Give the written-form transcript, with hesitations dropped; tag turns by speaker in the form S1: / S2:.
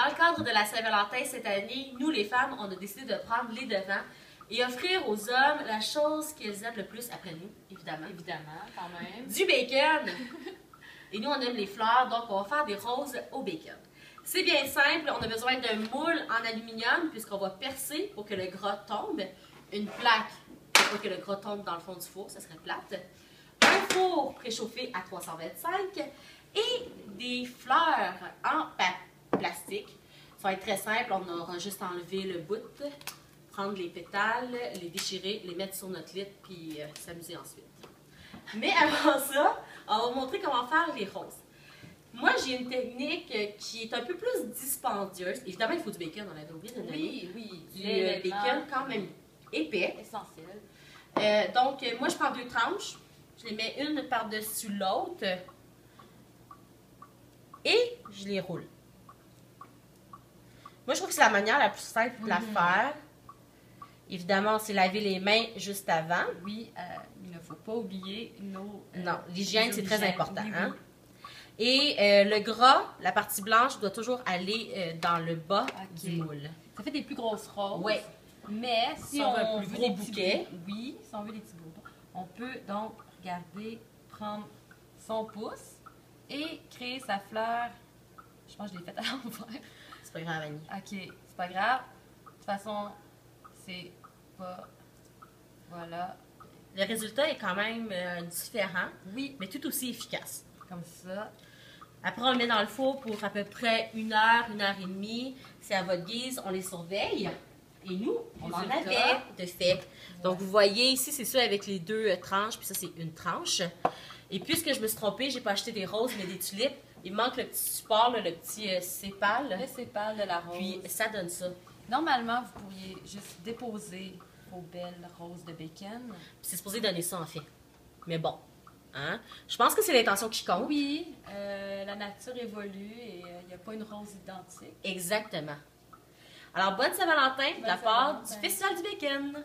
S1: le cadre de la Saint-Valentin cette année, nous les femmes, on a décidé de prendre les devants et offrir aux hommes la chose qu'ils aiment le plus après nous, évidemment.
S2: Évidemment, quand même.
S1: Du bacon! Et nous, on aime les fleurs, donc on va faire des roses au bacon. C'est bien simple, on a besoin d'un moule en aluminium puisqu'on va percer pour que le gras tombe. Une plaque pour que le gras tombe dans le fond du four, ça serait plate. Un four préchauffé à 325 et des fleurs en plastique. Ça va être très simple, on aura juste enlevé le bout, prendre les pétales, les déchirer, les mettre sur notre lit puis s'amuser ensuite. Mais avant ça, on va vous montrer comment faire les roses. Moi, j'ai une technique qui est un peu plus dispendieuse. Évidemment, il faut du bacon, on avait oublié de donner.
S2: Oui,
S1: Du bacon quand même épais.
S2: Essentiel.
S1: Donc, moi, je prends 2 tranches. Je les mets une par-dessus l'autre. Et je les roule. Moi, je trouve que c'est la manière la plus simple de la faire. Évidemment, c'est laver les mains juste avant.
S2: Oui, il ne faut pas oublier nos...
S1: Non, l'hygiène, c'est très important.
S2: Oui,
S1: Hein? Et le gras, la partie blanche, doit toujours aller dans le bas du moule.
S2: Ça fait des plus grosses roses.
S1: Oui.
S2: Mais si
S1: on veut
S2: on
S1: un plus
S2: veut
S1: gros
S2: des petits
S1: bouquet.
S2: oui, si on veut des petits boutons, on peut donc, regarder, prendre son pouce et créer sa fleur. Je pense que je l'ai faite à l'envers.
S1: C'est pas grave, Annie.
S2: Ok, c'est pas grave. De toute façon, c'est pas... Voilà.
S1: Le résultat est quand même différent,
S2: Oui,
S1: mais tout aussi efficace.
S2: comme ça.
S1: Après, on le met dans le four pour à peu près 1 heure, 1 heure et demie. C'est à votre guise, on les surveille. Et nous, on en avait de fait. Donc, vous voyez, ici, c'est ça avec les 2 tranches, puis ça, c'est une tranche. Et puisque je me suis trompée, j'ai pas acheté des roses, mais des tulipes. Il manque le petit support, là, le petit sépale.
S2: Le sépale de la rose.
S1: Puis, ça donne ça.
S2: Normalement, vous pourriez juste déposer vos belles roses de bacon.
S1: Puis c'est supposé donner ça, en fait. Mais bon, hein? Je pense que c'est l'intention qui compte.
S2: Oui, la nature évolue et il n'y a pas une rose identique.
S1: Exactement. Alors, bonne Saint-Valentin de la part du Festival du Bacon.